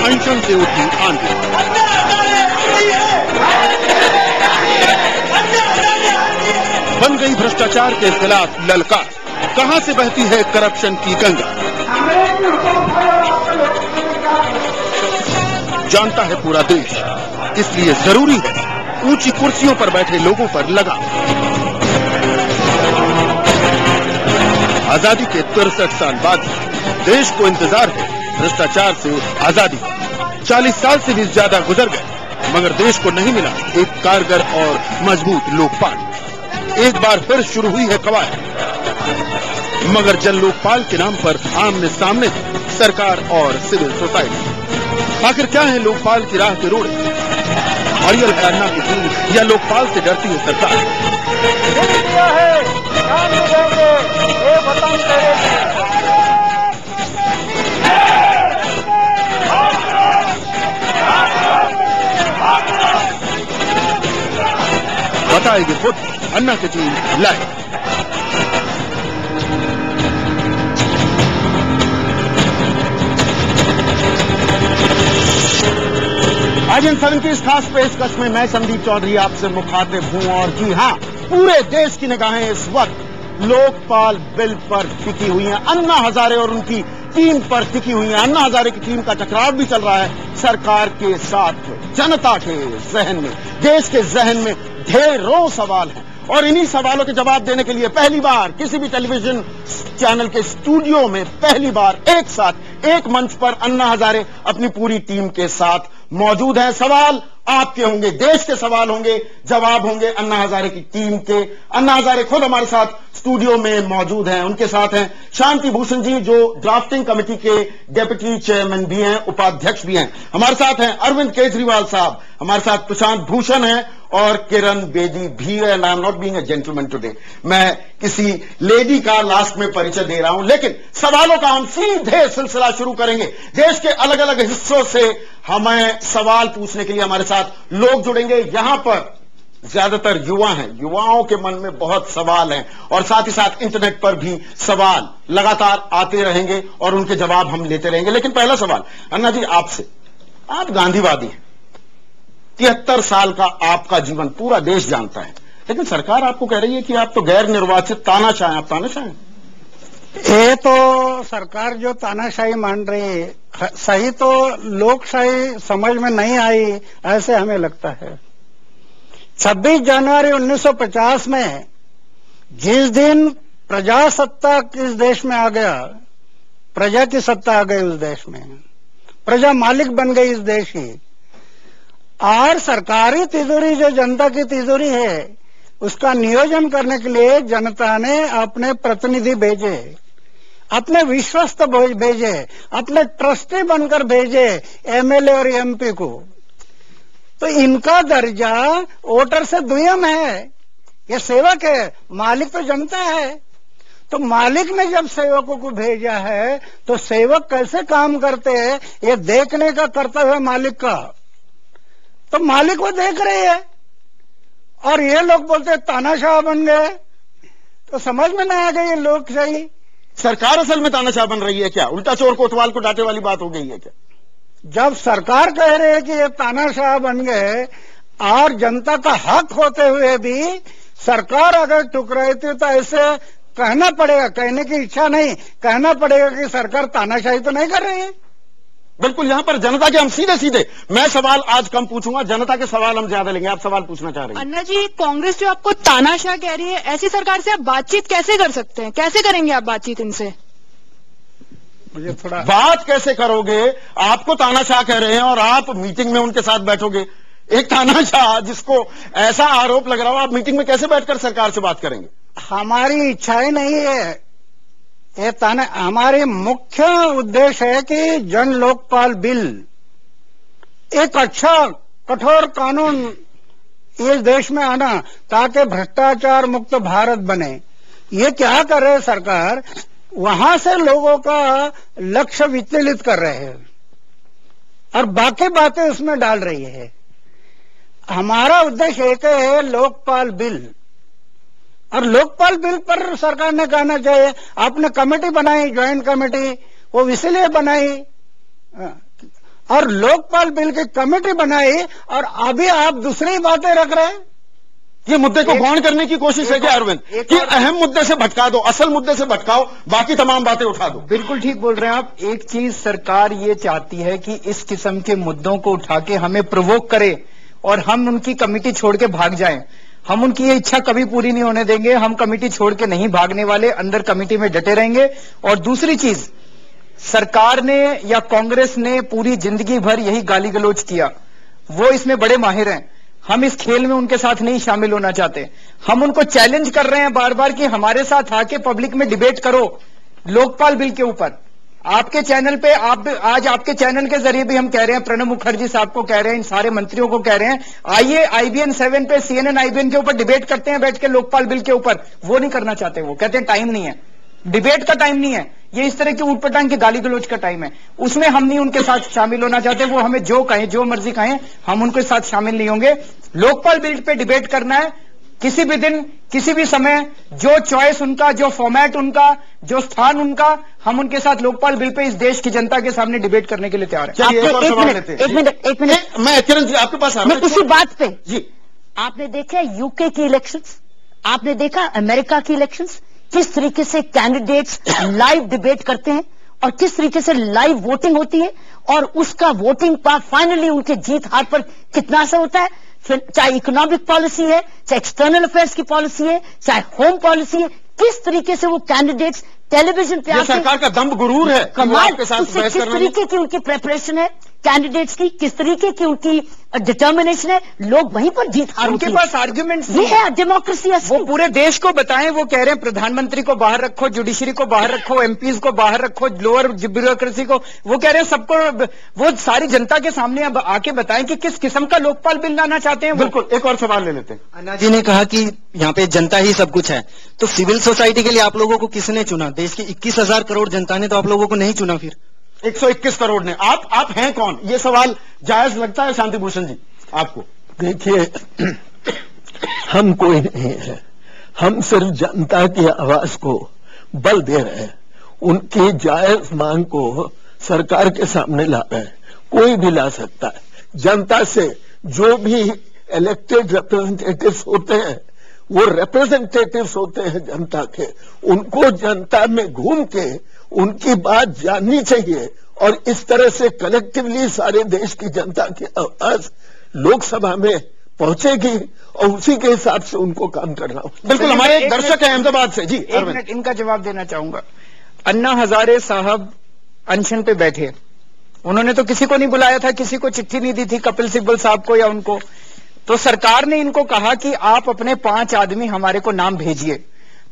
अनशन से उठी आंधी। बन गई भ्रष्टाचार के खिलाफ ललकार। कहां से बहती है करप्शन की गंगा? जानता है पूरा देश, इसलिए जरूरी है ऊंची कुर्सियों पर बैठे लोगों पर लगाम। आजादी के 63 साल बाद देश को इंतजार है भ्रष्टाचार से आजादी का। 40 साल से भी ज्यादा गुजर गए मगर देश को नहीं मिला एक कारगर और मजबूत लोकपाल। एक बार फिर शुरू हुई है कवायद, मगर जन लोकपाल के नाम पर आमने सामने सरकार और सिविल सोसाइटी। आखिर क्या है लोकपाल की राह के रोड़े? अड़ियल है अन्ना की टीम या लोकपाल से डरती है सरकार? बताएगी खुद अन्ना की टीम लाइव। आज इन 70 खास पेशकश में मैं संदीप चौधरी आपसे मुखातिब हूं और जी हां, पूरे देश की निगाहें इस वक्त लोकपाल बिल पर टिकी हुई हैं। अन्ना हजारे और उनकी टीम पर टिकी हुई हैं। अन्ना हजारे की टीम का टकराव भी चल रहा है सरकार के साथ। जनता के जहन में, देश के जहन में ढेरों सवाल हैं और इन्हीं सवालों के जवाब देने के लिए पहली बार किसी भी टेलीविजन चैनल के स्टूडियो में पहली बार एक साथ एक मंच पर अन्ना हजारे अपनी पूरी टीम के साथ मौजूद हैं। सवाल आपके होंगे, देश के सवाल होंगे, जवाब होंगे अन्ना हजारे की टीम के। अन्ना हजारे खुद हमारे साथ स्टूडियो में मौजूद हैं। उनके साथ हैं शांति भूषण जी जो ड्राफ्टिंग कमेटी के डेप्यूटी चेयरमैन भी हैं, उपाध्यक्ष भी हैं। हमारे साथ हैं अरविंद केजरीवाल साहब, हमारे साथ प्रशांत भूषण हैं और किरण बेदी भी है। I am not being a gentleman today, मैं किसी लेडी का लास्ट में परिचय दे रहा हूं, लेकिन सवालों का हम सीधे सिलसिला शुरू करेंगे। देश के अलग अलग हिस्सों से हमें सवाल पूछने के लिए हमारे साथ लोग जुड़ेंगे। यहां पर ज्यादातर युवा हैं, युवाओं के मन में बहुत सवाल हैं और साथ ही साथ इंटरनेट पर भी सवाल लगातार आते रहेंगे और उनके जवाब हम लेते रहेंगे। लेकिन पहला सवाल अन्ना जी आपसे, आप गांधीवादी हैं, 73 साल का आपका जीवन पूरा देश जानता है, लेकिन सरकार आपको कह रही है कि आप तो गैर निर्वाचित तानाशाह हैं। आप तानाशाह हैं? ये तो सरकार जो तानाशाही मान रही है, सही तो लोकशाही समझ में नहीं आई ऐसे हमें लगता है। 26 जनवरी 1950 में जिस दिन प्रजासत्ताक इस देश में आ गया, प्रजा की सत्ता आ गई उस देश में, प्रजा मालिक बन गई इस देश की, और सरकारी तिजोरी जो जनता की तिजोरी है उसका नियोजन करने के लिए जनता ने अपने प्रतिनिधि भेजे, अपने विश्वस्त भेजे, अपने ट्रस्टी बनकर भेजे एमएलए और एमपी को। तो इनका दर्जा वोटर से दुयम है, ये सेवक है, मालिक तो जनता है। तो मालिक ने जब सेवकों को भेजा है तो सेवक कैसे काम करते हैं ये देखने का कर्तव्य है मालिक का। तो मालिक वो देख रहे हैं और ये लोग बोलते हैं तानाशाह बन गए, तो समझ में नहीं आ गई ये लोग सही। सरकार असल में तानाशाह बन रही है क्या? उल्टा चोर कोतवाल को डांटे वाली बात हो गई है क्या? जब सरकार कह रही है कि ये तानाशाह बन गए और जनता का हक होते हुए भी सरकार अगर टुकराई थी तो ऐसे कहना पड़ेगा, कहने की इच्छा नहीं, कहना पड़ेगा कि सरकार तानाशाही तो नहीं कर रही है। बिल्कुल, यहां पर जनता के हम सीधे सीधे, मैं सवाल आज कम पूछूंगा, जनता के सवाल हम ज्यादा लेंगे। आप सवाल पूछना चाह रहे हैं? अन्ना जी, कांग्रेस जो आपको तानाशाह कह रही है, ऐसी सरकार से आप बातचीत कैसे कर सकते हैं? कैसे करेंगे आप बातचीत इनसे? मुझे थोड़ा बात कैसे करोगे? आपको तानाशाह कह रहे हैं और आप मीटिंग में उनके साथ बैठोगे। एक तानाशाह जिसको ऐसा आरोप लग रहा हो, आप मीटिंग में कैसे बैठकर सरकार से बात करेंगे? हमारी इच्छाएं नहीं है ये हमारी मुख्य उद्देश्य है कि जन लोकपाल बिल एक अच्छा कठोर कानून इस देश में आना ताकि भ्रष्टाचार मुक्त भारत बने। ये क्या कर रहे है सरकार, वहां से लोगों का लक्ष्य विचलित कर रहे हैं और बाकी बातें उसमें डाल रही है। हमारा उद्देश्य एक है लोकपाल बिल, और लोकपाल बिल पर सरकार ने कहना चाहिए आपने कमेटी बनाई, ज्वाइंट कमेटी, वो इसलिए बनाई और लोकपाल बिल की कमेटी बनाई और अभी आप दूसरी बातें रख रहे हैं। ये मुद्दे को गौण करने की कोशिश है क्या अरविंद, कि अहम मुद्दे से भटका दो, असल मुद्दे से भटकाओ, बाकी तमाम बातें उठा दो। बिल्कुल ठीक बोल रहे हैं आप। एक चीज सरकार ये चाहती है कि इस किस्म के मुद्दों को उठा के हमें प्रोवोक करे और हम उनकी कमेटी छोड़ के भाग जाएं। हम उनकी ये इच्छा कभी पूरी नहीं होने देंगे। हम कमेटी छोड़ के नहीं भागने वाले, अंदर कमेटी में डटे रहेंगे। और दूसरी चीज, सरकार ने या कांग्रेस ने पूरी जिंदगी भर यही गाली गलौज किया, वो इसमें बड़े माहिर हैं। हम इस खेल में उनके साथ नहीं शामिल होना चाहते। हम उनको चैलेंज कर रहे हैं बार बार कि हमारे साथ आके पब्लिक में डिबेट करो लोकपाल बिल के ऊपर। आपके चैनल पे आज आपके चैनल के जरिए भी हम कह रहे हैं, प्रणब मुखर्जी साहब को कह रहे हैं, इन सारे मंत्रियों को कह रहे हैं, आइए IBN 7 पे CNN IBN के ऊपर डिबेट करते हैं बैठ के लोकपाल बिल के ऊपर। वो नहीं करना चाहते, वो कहते हैं टाइम नहीं है, डिबेट का टाइम नहीं है, ये इस तरह की ऊटपटांग की गाली गलौज का टाइम है। उसमें हम नहीं उनके साथ शामिल होना चाहते। वो हमें जो कहें, जो मर्जी कहें, हम उनके साथ शामिल नहीं होंगे। लोकपाल बिल पे डिबेट करना है किसी भी दिन, किसी भी समय, जो चॉइस उनका, जो फॉर्मेट उनका, जो स्थान उनका, हम उनके साथ लोकपाल बिल पे इस देश की जनता के सामने डिबेट करने के लिए तैयार है। एक मिनट मैं किरण जी आपके पास मैं उसी बात पे जी। आपने देखा यूके की इलेक्शंस, आपने देखा अमेरिका की इलेक्शंस, किस तरीके से कैंडिडेट्स लाइव डिबेट करते हैं और किस तरीके से लाइव वोटिंग होती है और उसका वोटिंग पर फाइनली उनके जीत हार पर कितना असर होता है। फिर चाहे इकोनॉमिक पॉलिसी है, चाहे एक्सटर्नल अफेयर्स की पॉलिसी है, चाहे होम पॉलिसी है, किस तरीके से वो कैंडिडेट्स टेलीविजन पे आके सरकार का दम्भ गुरूर है कमाल, के साथ उससे किस तरीके की उनकी प्रेपरेशन है कैंडिडेट्स की, किस तरीके की उनकी डिटर्मिनेशन है, लोग वहीं पर जीत हार उनके पास आर्ग्यूमेंट्स ये है डेमोक्रेसी। वो पूरे देश को बताएं। वो कह रहे हैं प्रधानमंत्री को बाहर रखो, जुडिशरी को बाहर रखो, MPs को बाहर रखो, लोअर ब्यूरोक्रेसी को, वो कह रहे हैं सबको, वो सारी जनता के सामने अब आके बताएं कि किस किस्म का लोकपाल बिल लाना चाहते हैं। बिल्कुल, एक और सवाल ले लेते हैं। अन्ना जी ने कहा कि यहाँ पे जनता ही सब कुछ है, तो सिविल सोसाइटी के लिए आप लोगों को किसने चुना? देश की 21,000 करोड़ जनता ने तो आप लोगों को नहीं चुना। फिर 121 करोड़ ने, आप हैं कौन? ये सवाल जायज लगता है शांति भूषण जी आपको? देखिए, हम कोई नहीं है, हम सिर्फ जनता की आवाज को बल दे रहे हैं, उनकी जायज मांग को सरकार के सामने ला रहे हैं। कोई भी ला सकता है। जनता से जो भी इलेक्टेड रिप्रेजेंटेटिव्स होते हैं वो रिप्रेजेंटेटिव्स होते हैं जनता के, उनको जनता में घूम के उनकी बात जाननी चाहिए और इस तरह से कलेक्टिवली सारे देश की जनता की आवाज लोकसभा में पहुंचेगी और उसी के हिसाब से उनको काम करना होगा। बिल्कुल, हमारे एक दर्शक है अहमदाबाद से जी। एक मिनट इनका जवाब देना चाहूंगा। अन्ना हजारे साहब अनशन पे बैठे, उन्होंने तो किसी को नहीं बुलाया था, किसी को चिट्ठी नहीं दी थी, कपिल सिब्बल साहब को या उनको। तो सरकार ने इनको कहा कि आप अपने 5 आदमी हमारे को नाम भेजिए।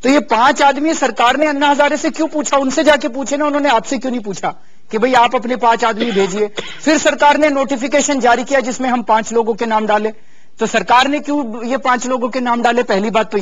तो ये 5 आदमी सरकार ने अन्ना हजारे से क्यों पूछा? उनसे जाके पूछे ना, उन्होंने आपसे क्यों नहीं पूछा कि भाई आप अपने 5 आदमी भेजिए? फिर सरकार ने नोटिफिकेशन जारी किया जिसमें हम 5 लोगों के नाम डाले। तो सरकार ने क्यों ये 5 लोगों के नाम डाले? पहली बात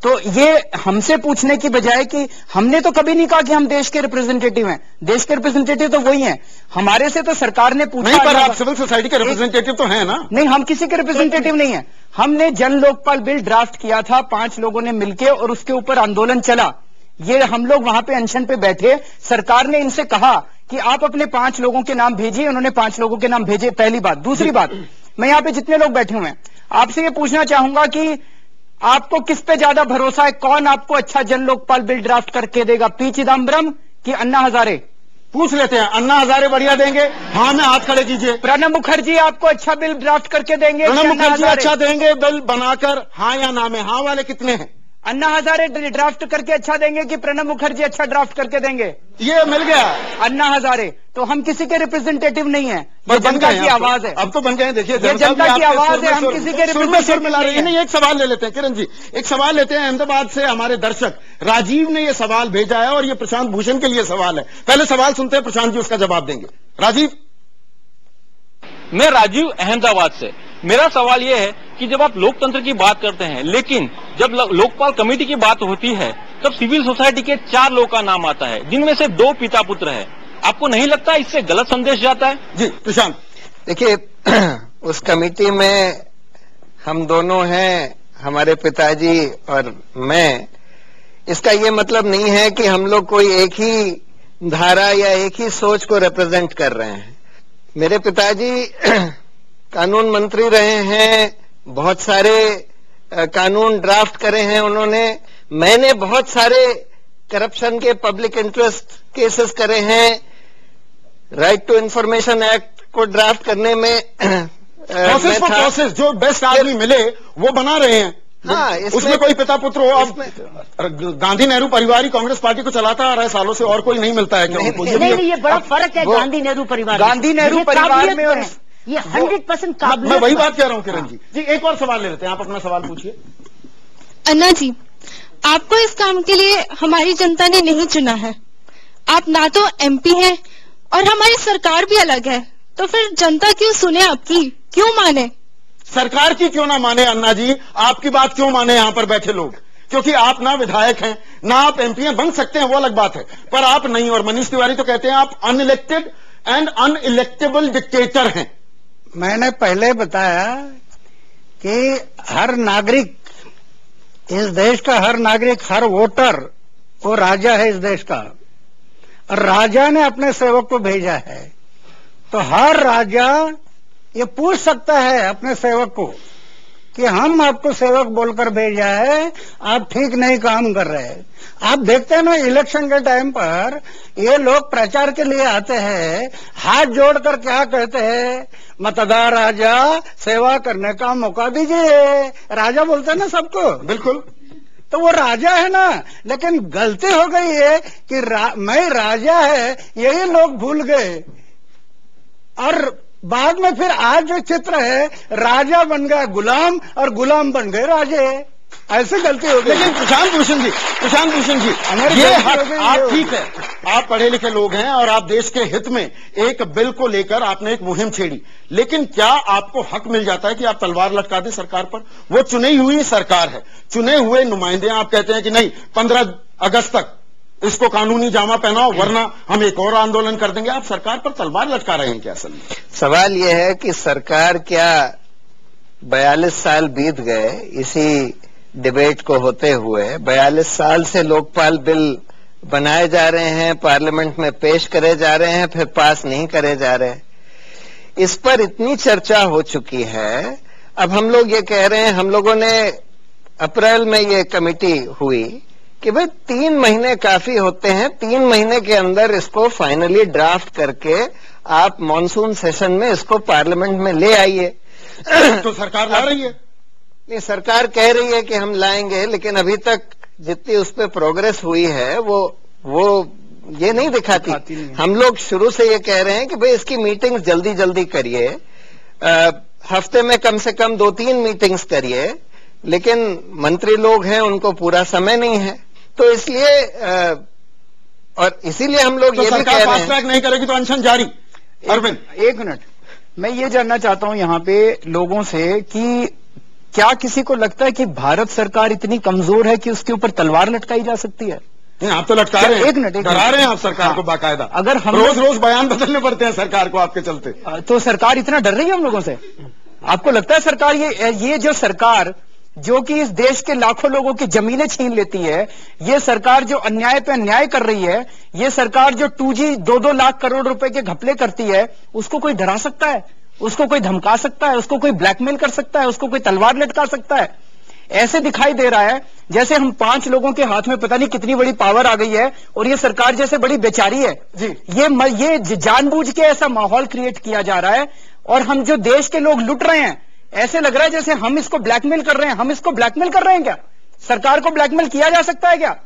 तो ये हमसे पूछने की बजाय कि हमने तो कभी नहीं कहा कि हम देश के रिप्रेजेंटेटिव हैं। देश के रिप्रेजेंटेटिव तो वही हैं, हमारे से तो सरकार ने पूछा। नहीं, पर आप सिविल सोसाइटी के रिप्रेजेंटेटिव तो हैं ना? नहीं, हम किसी के रिप्रेजेंटेटिव नहीं है। हमने जन लोकपाल बिल ड्राफ्ट किया था 5 लोगों ने मिलकर और उसके ऊपर आंदोलन चला। ये हम लोग वहां पे अनशन पे बैठे, सरकार ने इनसे कहा कि आप अपने 5 लोगों के नाम भेजिए, उन्होंने 5 लोगों के नाम भेजे। पहली बात। दूसरी बात, मैं यहाँ पे जितने लोग बैठे हुए हैं आपसे ये पूछना चाहूंगा कि आपको किस पे ज्यादा भरोसा है? कौन आपको अच्छा जन लोकपाल बिल ड्राफ्ट करके देगा, पी चिदम्बरम कि अन्ना हजारे? पूछ लेते हैं, अन्ना हजारे बढ़िया देंगे? हाँ में हाथ खड़े कीजिए। प्रणब मुखर्जी आपको अच्छा बिल ड्राफ्ट करके देंगे? प्रणब मुखर्जी अच्छा देंगे बिल बनाकर, हाँ या ना में? हाँ वाले कितने हैं? अन्ना हजारे ड्राफ्ट करके अच्छा देंगे कि प्रणब मुखर्जी अच्छा ड्राफ्ट करके देंगे? ये मिल गया अन्ना हजारे। तो हम किसी के रिप्रेजेंटेटिव नहीं है, ये जनता की आवाज है। अब तो बन गए। देखिए, ये जनता की आवाज है, हम किसी के रिप्रेजेंटेटिव मिला रहे हैं। नहीं, एक सवाल ले लेते हैं किरण जी, एक सवाल लेते हैं अहमदाबाद से। हमारे दर्शक राजीव ने ये सवाल भेजा है और ये प्रशांत भूषण के लिए सवाल है। पहले सवाल सुनते हैं, प्रशांत जी उसका जवाब देंगे। राजीव। मैं राजीव अहमदाबाद से। मेरा सवाल यह है कि जब आप लोकतंत्र की बात करते हैं, लेकिन जब लोकपाल कमेटी की बात होती है तब सिविल सोसाइटी के 4 लोगों का नाम आता है, जिनमें से 2 पिता पुत्र है। आपको नहीं लगता इससे गलत संदेश जाता है? जी प्रशांत। देखिए, उस कमेटी में हम दोनों हैं, हमारे पिताजी और मैं। इसका ये मतलब नहीं है कि हम लोग कोई एक ही धारा या एक ही सोच को रिप्रेजेंट कर रहे हैं। मेरे पिताजी कानून मंत्री रहे हैं, बहुत सारे कानून ड्राफ्ट करे हैं उन्होंने। मैंने बहुत सारे करप्शन के पब्लिक इंटरेस्ट केसेस करे हैं। राइट टू इंफॉर्मेशन एक्ट को ड्राफ्ट करने में प्रोसेस जो बेस्ट आदमी मिले वो बना रहे हैं। हाँ, उसमें कोई पिता पुत्र हो। अब गांधी नेहरू परिवार ही कांग्रेस पार्टी को चलाता आ रहा है सालों से, और कोई नहीं मिलता है क्या? नहीं, ये बड़ा फर्क है गांधी नेहरू परिवार, गांधी नेहरू परिवार में, और ये 100% काबिलियत। मैं वही बात कह रहा हूं किरण जी। जी एक और सवाल ले लेते हैं, आप अपना सवाल पूछिए। अन्ना जी, आपको इस काम के लिए हमारी जनता ने नहीं चुना है। आप ना तो एमपी हैं और हमारी सरकार भी अलग है, तो फिर जनता क्यों सुने आपकी, क्यों माने? सरकार की क्यों ना माने अन्ना जी, आपकी बात क्यों माने यहां पर बैठे लोग? क्योंकि आप ना विधायक हैं, ना आप एमपी बन सकते हैं, वो अलग बात है, पर आप नहीं। और मनीष तिवारी तो कहते हैं आप अनइलेक्टेड एंड अनइलेक्टेबल डिक्टेटर हैं। मैंने पहले बताया कि हर नागरिक, इस देश का हर नागरिक, हर वोटर वो राजा है इस देश का, और राजा ने अपने सेवक को भेजा है। तो हर राजा ये पूछ सकता है अपने सेवक को कि हम आपको सेवक बोलकर भेजा है, आप ठीक नहीं काम कर रहे। आप देखते हैं ना, इलेक्शन के टाइम पर ये लोग प्रचार के लिए आते हैं, हाथ जोड़कर क्या कहते हैं, मतदार राजा सेवा करने का मौका दीजिए। राजा बोलते हैं ना सबको, बिल्कुल। तो वो राजा है ना, लेकिन गलती हो गई है कि मैं राजा है यही लोग भूल गए, और बाद में फिर आज जो चित्र है, राजा बन गया गुलाम और गुलाम बन गए राजे। ऐसे गलती हो गई। लेकिन प्रशांत भूषण जी, ये आप ठीक है, आप पढ़े लिखे लोग हैं और आप देश के हित में एक बिल को लेकर आपने एक मुहिम छेड़ी, लेकिन क्या आपको हक मिल जाता है कि आप तलवार लटका दें सरकार पर? वो चुनी हुई सरकार है, चुने हुए नुमाइंदे। आप कहते हैं कि नहीं, 15 अगस्त तक इसको कानूनी जामा पहनाओ वरना हम एक और आंदोलन कर देंगे। आप सरकार पर तलवार लटका रहे हैं क्या? असल में सवाल यह है कि सरकार क्या 42 साल बीत गए इसी डिबेट को होते हुए, 42 साल से लोकपाल बिल बनाए जा रहे हैं, पार्लियामेंट में पेश करे जा रहे हैं, फिर पास नहीं करे जा रहे। इस पर इतनी चर्चा हो चुकी है। अब हम लोग ये कह रहे हैं, हम लोगों ने अप्रैल में ये कमेटी हुई कि भाई 3 महीने काफी होते हैं, 3 महीने के अंदर इसको फाइनली ड्राफ्ट करके आप मॉनसून सेशन में इसको पार्लियामेंट में ले आइए। तो सरकार ला रही है। नहीं, सरकार कह रही है कि हम लाएंगे, लेकिन अभी तक जितनी उस पर प्रोग्रेस हुई है वो ये नहीं दिखाती। हम लोग शुरू से ये कह रहे हैं कि भाई इसकी मीटिंग्स जल्दी जल्दी करिए, हफ्ते में कम से कम 2-3 मीटिंग्स करिए, लेकिन मंत्री लोग हैं, उनको पूरा समय नहीं है। तो इसलिए और इसीलिए हम लोग ये भी कह रहे हैं, फास्ट ट्रैक नहीं करेगी तो अनशन जारी। अरविंद, एक मिनट, मैं ये जानना चाहता हूं यहाँ पे लोगों से कि क्या किसी को लगता है कि भारत सरकार इतनी कमजोर है कि उसके ऊपर तलवार लटकाई जा सकती है? नहीं, आप तो लटका रहे हैं। एक मिनट, डरा रहे हैं आप सरकार को बाकायदा। अगर हम रोज बयान बदलने पड़ते हैं सरकार को आपके चलते। तो सरकार इतना डर रही है हम लोगों से? आपको लगता है सरकार ये जो सरकार जो कि इस देश के लाखों लोगों की जमीनें छीन लेती है, ये सरकार जो अन्याय पे अन्याय कर रही है, ये सरकार जो 2G 2-2 लाख करोड़ रुपए के घपले करती है, उसको कोई डरा सकता है? उसको कोई धमका सकता है? उसको कोई ब्लैकमेल कर सकता है? उसको कोई तलवार लटका सकता है? ऐसे दिखाई दे रहा है जैसे हम 5 लोगों के हाथ में पता नहीं कितनी बड़ी पावर आ गई है और ये सरकार जैसे बड़ी बेचारी है जी। ये जानबूझ के ऐसा माहौल क्रिएट किया जा रहा है और हम जो देश के लोग लुट रहे हैं, ऐसे लग रहा है जैसे हम इसको ब्लैकमेल कर रहे हैं। हम इसको ब्लैकमेल कर रहे हैं क्या? सरकार को ब्लैकमेल किया जा सकता है क्या?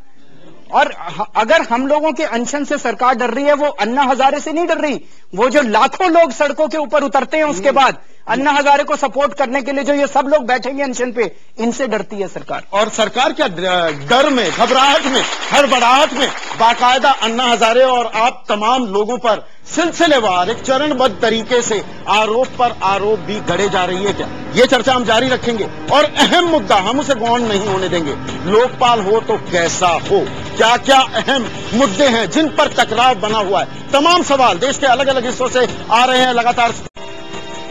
और अगर हम लोगों के अनशन से सरकार डर रही है, वो अन्ना हजारे से नहीं डर रही। वो जो लाखों लोग सड़कों के ऊपर उतरते हैं उसके बाद अन्ना हजारे को सपोर्ट करने के लिए जो ये सब लोग बैठेंगे अनशन पे, इनसे डरती है सरकार। और सरकार क्या डर में, घबराहट में, हड़बड़ाहट में बाकायदा अन्ना हजारे और आप तमाम लोगों पर सिलसिलेवार एक चरणबद्ध तरीके से आरोप पर आरोप भी गढ़े जा रही है क्या? ये चर्चा हम जारी रखेंगे और अहम मुद्दा हम उसे गौण नहीं होने देंगे। लोकपाल हो तो कैसा हो, क्या क्या अहम मुद्दे हैं जिन पर टकराव बना हुआ है। तमाम सवाल देश के अलग अलग हिस्सों से आ रहे हैं लगातार।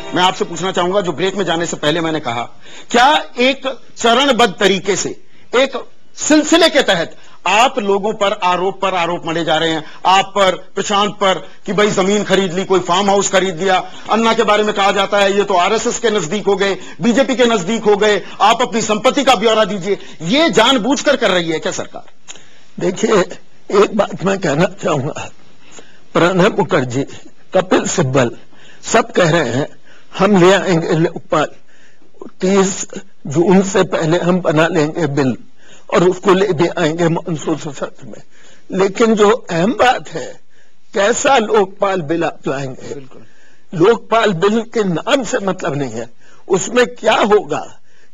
मैं आपसे पूछना चाहूंगा, जो ब्रेक में जाने से पहले मैंने कहा, क्या एक चरणबद्ध तरीके से एक सिलसिले के तहत आप लोगों पर आरोप मढ़े जा रहे हैं, आप पर, प्रशांत पर, कि भाई जमीन खरीद ली, कोई फार्म हाउस खरीद लिया। अन्ना के बारे में कहा जाता है ये तो आरएसएस के नजदीक हो गए, बीजेपी के नजदीक हो गए, आप अपनी संपत्ति का ब्यौरा दीजिए। ये जानबूझकर कर रही है क्या सरकार? देखिए, एक बात मैं कहना चाहूंगा, प्रणब मुखर्जी, कपिल सिब्बल सब कह रहे हैं हम ले आएंगे लोकपाल, 30 जून से पहले हम बना लेंगे बिल और उसको ले भी आएंगे मानसून सत्र में। लेकिन जो अहम बात है, कैसा लोकपाल बिल आप लाएंगे? लोकपाल बिल के नाम से मतलब नहीं है, उसमें क्या होगा,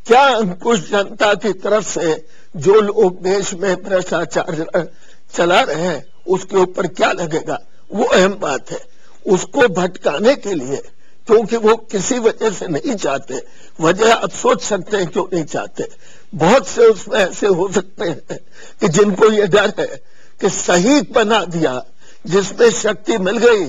क्या अंकुश जनता की तरफ से जो लोग देश में भ्रष्टाचार चला रहे हैं उसके ऊपर क्या लगेगा, वो अहम बात है। उसको भटकाने के लिए, क्योंकि वो किसी वजह से नहीं चाहते, वजह आप सोच सकते हैं क्यों नहीं चाहते। बहुत से उसमें ऐसे हो सकते हैं कि जिनको ये डर है कि सही बना दिया, जिसमें शक्ति मिल गई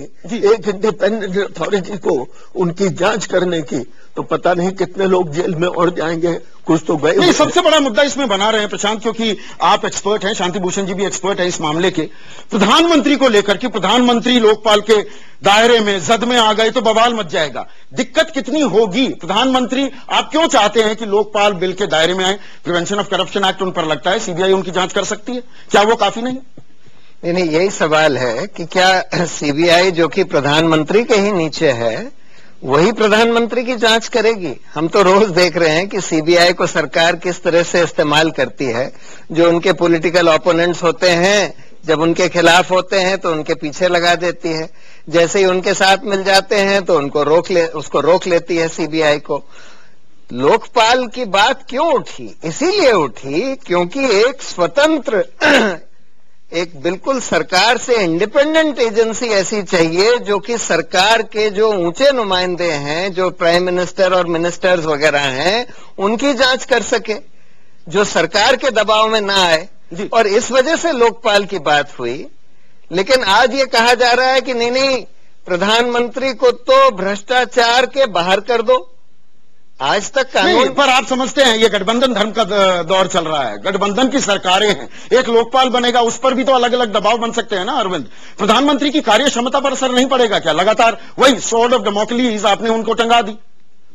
एक इंडिपेंडेंट अथॉरिटी को उनकी जांच करने की, तो पता नहीं कितने लोग जेल में और जाएंगे, कुछ तो गए। नहीं, सबसे बड़ा मुद्दा इसमें बना रहे हैं प्रशांत, क्योंकि आप एक्सपर्ट हैं, शांति भूषण जी भी एक्सपर्ट है इस मामले के, प्रधानमंत्री को लेकर कि प्रधानमंत्री लोकपाल के दायरे में जद में आ गए तो बवाल मच जाएगा। दिक्कत कितनी होगी? प्रधानमंत्री आप क्यों चाहते हैं कि लोकपाल बिल के दायरे में आए? प्रिवेंशन ऑफ करप्शन एक्ट उन पर लगता है, सीबीआई उनकी जांच कर सकती है, क्या वो काफी नहीं? नहीं, यही सवाल है कि क्या सीबीआई जो कि प्रधानमंत्री के ही नीचे है वही प्रधानमंत्री की जांच करेगी? हम तो रोज देख रहे हैं कि सीबीआई को सरकार किस तरह से इस्तेमाल करती है। जो उनके पॉलिटिकल ओपोनेंट्स होते हैं, जब उनके खिलाफ होते हैं तो उनके पीछे लगा देती है, जैसे ही उनके साथ मिल जाते हैं तो उसको रोक लेती है सीबीआई को। लोकपाल की बात क्यों उठी? इसीलिए उठी क्योंकि एक स्वतंत्र एक बिल्कुल सरकार से इंडिपेंडेंट एजेंसी ऐसी चाहिए जो कि सरकार के जो ऊंचे नुमाइंदे हैं, जो प्राइम मिनिस्टर और मिनिस्टर्स वगैरह हैं, उनकी जांच कर सके, जो सरकार के दबाव में ना आए। और इस वजह से लोकपाल की बात हुई। लेकिन आज ये कहा जा रहा है कि नहीं, प्रधानमंत्री को तो भ्रष्टाचार के बाहर कर दो। आज तक कानून पर आप समझते हैं ये गठबंधन धर्म का दौर चल रहा है, गठबंधन की सरकारें हैं, एक लोकपाल बनेगा, उस पर भी तो अलग अलग दबाव बन सकते हैं ना अरविंद। प्रधानमंत्री की कार्य क्षमता पर असर नहीं पड़ेगा क्या? लगातार वही स्वॉर्ड ऑफ डेमोक्रेसी आपने उनको टंगा दी।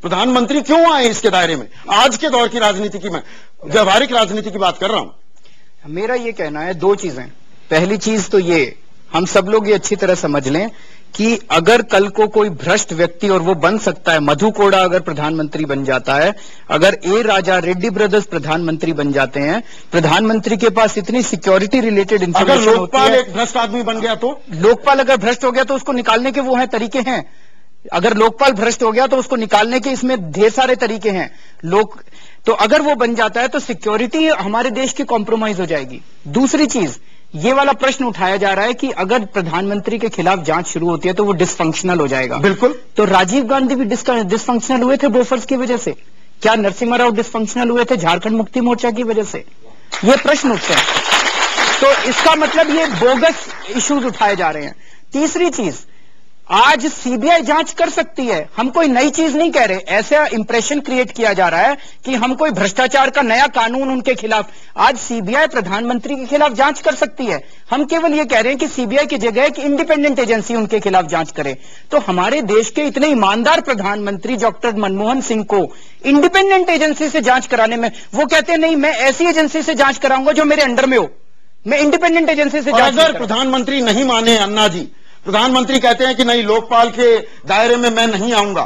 प्रधानमंत्री क्यों आए इसके दायरे में? आज के दौर की राजनीति की, मैं व्यवहारिक राजनीति की बात कर रहा हूं। मेरा ये कहना है दो चीजें। पहली चीज तो ये, हम सब लोग ये अच्छी तरह समझ लें कि अगर कल को कोई भ्रष्ट व्यक्ति, और वो बन सकता है, मधु कोड़ा अगर प्रधानमंत्री बन जाता है, अगर ए राजा रेड्डी ब्रदर्स प्रधानमंत्री बन जाते हैं, प्रधानमंत्री के पास इतनी सिक्योरिटी रिलेटेड इंफॉर्मेशन अगर लोकपाल एक भ्रष्ट आदमी बन गया तो, लोकपाल अगर भ्रष्ट हो गया तो उसको निकालने के वो हैं तरीके हैं। अगर लोकपाल भ्रष्ट हो गया तो उसको निकालने के इसमें ढेर सारे तरीके हैं। तो अगर वो बन जाता है तो सिक्योरिटी हमारे देश की कॉम्प्रोमाइज हो जाएगी। दूसरी चीज, ये वाला प्रश्न उठाया जा रहा है कि अगर प्रधानमंत्री के खिलाफ जांच शुरू होती है तो वो डिसफंक्शनल हो जाएगा। बिल्कुल। तो राजीव गांधी भी डिसफंक्शनल हुए थे बोफर्स की वजह से। क्या नरसिम्हा राव डिसफंक्शनल हुए थे झारखंड मुक्ति मोर्चा की वजह से? ये प्रश्न उठते हैं। तो इसका मतलब ये बोगस इश्यूज उठाए जा रहे हैं। तीसरी चीज, आज सीबीआई जांच कर सकती है, हम कोई नई चीज नहीं कह रहे। ऐसा इंप्रेशन क्रिएट किया जा रहा है कि हम कोई भ्रष्टाचार का नया कानून उनके खिलाफ। आज सीबीआई प्रधानमंत्री के खिलाफ जांच कर सकती है। हम केवल ये कह रहे हैं कि सीबीआई की जगह एक इंडिपेंडेंट एजेंसी उनके खिलाफ जांच करे। तो हमारे देश के इतने ईमानदार प्रधानमंत्री डॉक्टर मनमोहन सिंह को इंडिपेंडेंट एजेंसी से जांच कराने में, वो कहते हैं नहीं, मैं ऐसी एजेंसी से जांच कराऊंगा जो मेरे अंडर में हो, मैं इंडिपेंडेंट एजेंसी से जांच। अगर प्रधानमंत्री नहीं माने, अन्ना जी, प्रधानमंत्री कहते हैं कि नहीं, लोकपाल के दायरे में मैं नहीं आऊंगा,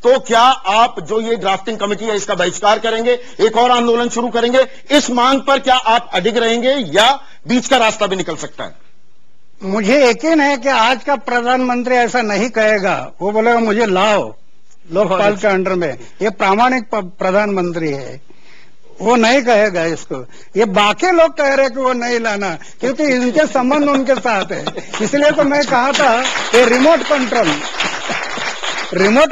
तो क्या आप जो ये ड्राफ्टिंग कमेटी है इसका बहिष्कार करेंगे, एक और आंदोलन शुरू करेंगे? इस मांग पर क्या आप अडिग रहेंगे या बीच का रास्ता भी निकल सकता है? मुझे यकीन है कि आज का प्रधानमंत्री ऐसा नहीं कहेगा। वो बोलेगा मुझे लाओ लोकपाल के अंडर में। ये प्रामाणिक प्रधानमंत्री है, वो नहीं कहेगा इसको। ये बाकी लोग कह रहे कि वो नहीं लाना, क्योंकि इनके संबंध उनके साथ है। इसलिए तो मैं कहा था ये रिमोट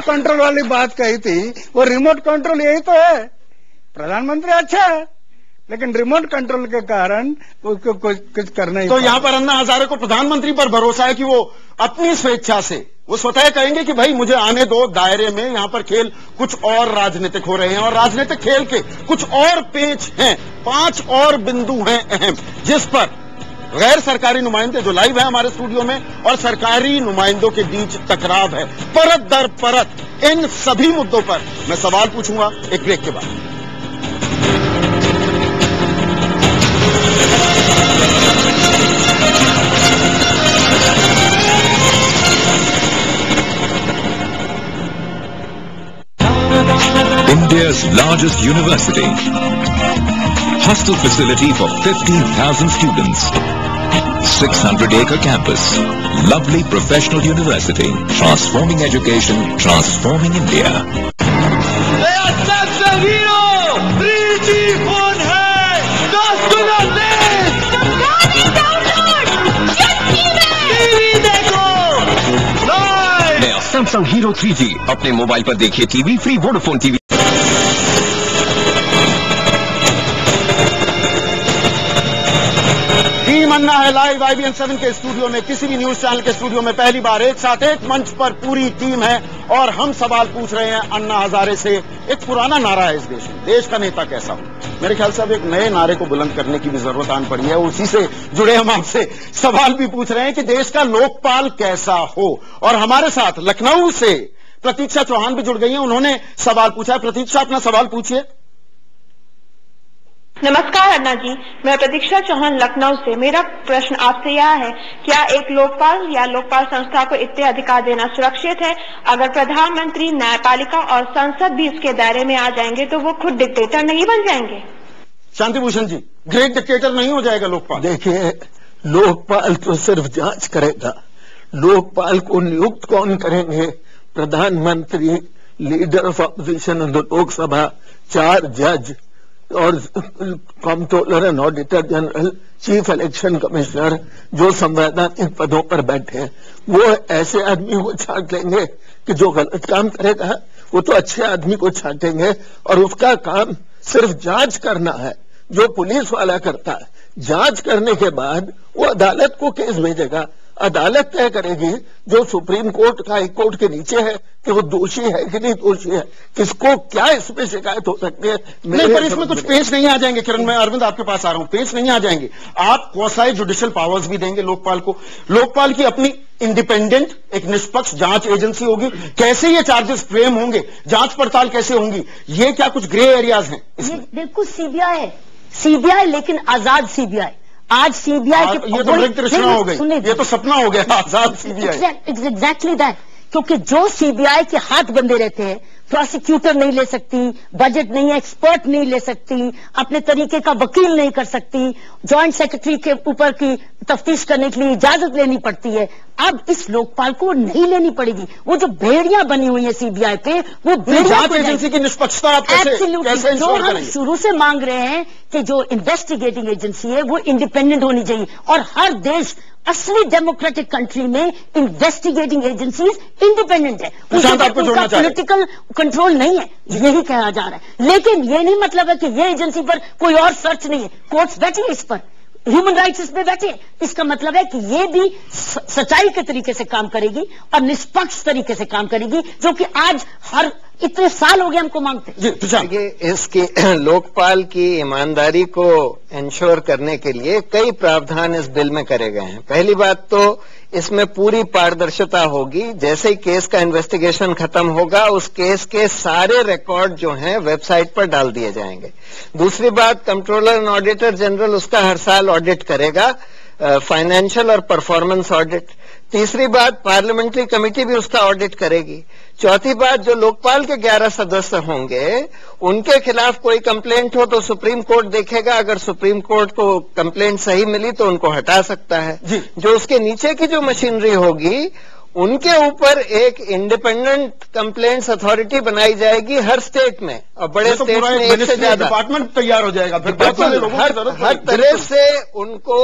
कंट्रोल वाली बात कही थी। वो रिमोट कंट्रोल यही तो है। प्रधानमंत्री अच्छा है, लेकिन रिमोट कंट्रोल के कारण उसको कुछ करना ही। तो यहाँ पर अन्ना हजारे को प्रधानमंत्री पर भरोसा है कि वो अपनी स्वेच्छा से वो स्वतः कहेंगे कि भाई मुझे आने दो दायरे में, यहाँ पर खेल कुछ और राजनीतिक हो रहे हैं और राजनीतिक खेल के कुछ और पेच हैं, 5 और बिंदु हैं अहम, जिस पर गैर सरकारी नुमाइंदे जो लाइव है हमारे स्टूडियो में और सरकारी नुमाइंदों के बीच टकराव है परत दर परत। इन सभी मुद्दों पर मैं सवाल पूछूंगा एक ब्रेक के बाद। India's largest university. Hostel facility for 15,000 students. 600-acre campus. Lovely professional university. Transforming education, transforming India. Samsung Hero 3G phone hai 10 गुना तेज। टीवी देखो लाइव। नया Samsung Hero 3G अपने मोबाइल पर देखिए TV free Vodafone TV. Team Anna है live IBN 7 के studio में, किसी भी न्यूज चैनल के स्टूडियो में पहली बार एक साथ एक मंच पर पूरी टीम है और हम सवाल पूछ रहे हैं अन्ना हजारे से। एक पुराना नारा है इस देश में, देश का नेता कैसा हो। मेरे ख्याल से अब एक नए नारे को बुलंद करने की भी जरूरत आन पड़ी है। उसी से जुड़े हम आपसे सवाल भी पूछ रहे हैं कि देश का लोकपाल कैसा हो। और हमारे साथ लखनऊ से प्रतीक्षा चौहान भी जुड़ गई हैं, उन्होंने सवाल पूछा है। प्रतीक्षा, अपना सवाल पूछिए। नमस्कार अन्ना जी, मैं प्रतीक्षा चौहान लखनऊ से। मेरा प्रश्न आपसे यह है, क्या एक लोकपाल या लोकपाल संस्था को इतने अधिकार देना सुरक्षित है? अगर प्रधानमंत्री, न्यायपालिका और संसद भी इसके दायरे में आ जाएंगे तो वो खुद डिक्टेटर नहीं बन जाएंगे? शांति भूषण जी, ग्रेट डिक्टेटर नहीं हो जाएगा लोकपाल? देखिए, लोकपाल तो सिर्फ जांच करेगा। लोकपाल को नियुक्त कौन करेंगे? प्रधानमंत्री, लीडर ऑफ ऑपोजिशन लोकसभा, 4 जज और controller and auditor general, chief election commissioner जो संवैधानिक पदों पर बैठे हैं, वो ऐसे आदमी को छांट लेंगे कि जो गलत काम करेगा वो तो अच्छे आदमी को छांटेंगे और उसका काम सिर्फ जांच करना है, जो पुलिस वाला करता है। जांच करने के बाद वो अदालत को केस भेजेगा, अदालत तय करेगी, जो सुप्रीम कोर्ट का हाई कोर्ट के नीचे है, कि वो दोषी है कि नहीं दोषी है, किसको क्या इसमें शिकायत हो सकती है। नहीं, पर इसमें कुछ पेश नहीं आ जाएंगे। किरण, मैं अरविंद आपके पास आ रहा हूं, पेश नहीं आ जाएंगे। आप क्वासाई जुडिशियल पावर्स भी देंगे लोकपाल को। लोकपाल की अपनी इंडिपेंडेंट एक निष्पक्ष जांच एजेंसी होगी। कैसे ये चार्जेस फ्रेम होंगे, जांच पड़ताल कैसे होंगी, ये क्या कुछ ग्रे एरियाज हैं इसमें? बिल्कुल सीबीआई है, सीबीआई लेकिन आजाद सीबीआई। आज सीबीआई के ये तो मृग तृष्णा हो गई, ये तो सपना हो गया आजाद सीबीआई। एग्जैक्टली दैट, क्योंकि जो सीबीआई के हाथ बंधे रहते हैं, प्रोसिक्यूटर नहीं ले सकती, बजट नहीं है, एक्सपर्ट नहीं ले सकती, अपने तरीके का वकील नहीं कर सकती, जॉइंट सेक्रेटरी के ऊपर की तफ्तीश करने के लिए इजाजत लेनी पड़ती है। अब इस लोकपाल को नहीं लेनी पड़ेगी। वो जो भेड़ियां बनी हुई है सीबीआई पे, वो जांच एजेंसी की निष्पक्षता आप कैसे जो हम शुरू से मांग रहे हैं कि जो इन्वेस्टिगेटिंग एजेंसी है वो इंडिपेंडेंट होनी चाहिए। और हर देश, असली डेमोक्रेटिक कंट्री में इन्वेस्टिगेटिंग एजेंसीज इंडिपेंडेंट है, उनका पॉलिटिकल कंट्रोल नहीं है, यही कहा जा रहा है। लेकिन ये नहीं मतलब है कि ये एजेंसी पर कोई और सर्च नहीं है। कोर्ट्स बैठी है इस पर, ह्यूमन राइट्स इस पे बैठे। इसका मतलब है कि ये भी सच्चाई के तरीके से काम करेगी और निष्पक्ष तरीके से काम करेगी, जो कि आज हर इतने साल हो गए हमको मांगते। देखिए, इसकी लोकपाल की ईमानदारी को इंश्योर करने के लिए कई प्रावधान इस बिल में करे गए हैं। पहली बात तो इसमें पूरी पारदर्शिता होगी। जैसे ही केस का इन्वेस्टिगेशन खत्म होगा, उस केस के सारे रिकॉर्ड जो हैं वेबसाइट पर डाल दिए जाएंगे। दूसरी बात, कंट्रोलर एंड ऑडिटर जनरल उसका हर साल ऑडिट करेगा, फाइनेंशियल और परफॉर्मेंस ऑडिट। तीसरी बात, पार्लियामेंट्री कमेटी भी उसका ऑडिट करेगी। चौथी बात, जो लोकपाल के 11 सदस्य होंगे उनके खिलाफ कोई कंप्लेंट हो तो सुप्रीम कोर्ट देखेगा। अगर सुप्रीम कोर्ट को कंप्लेंट सही मिली तो उनको हटा सकता है। जो उसके नीचे की जो मशीनरी होगी उनके ऊपर एक इंडिपेंडेंट कंप्लेंट्स अथॉरिटी बनाई जाएगी हर स्टेट में, और बड़े स्टेट में एक से ज्यादा डिपार्टमेंट तैयार हो जाएगा। फिर हर तरह से उनको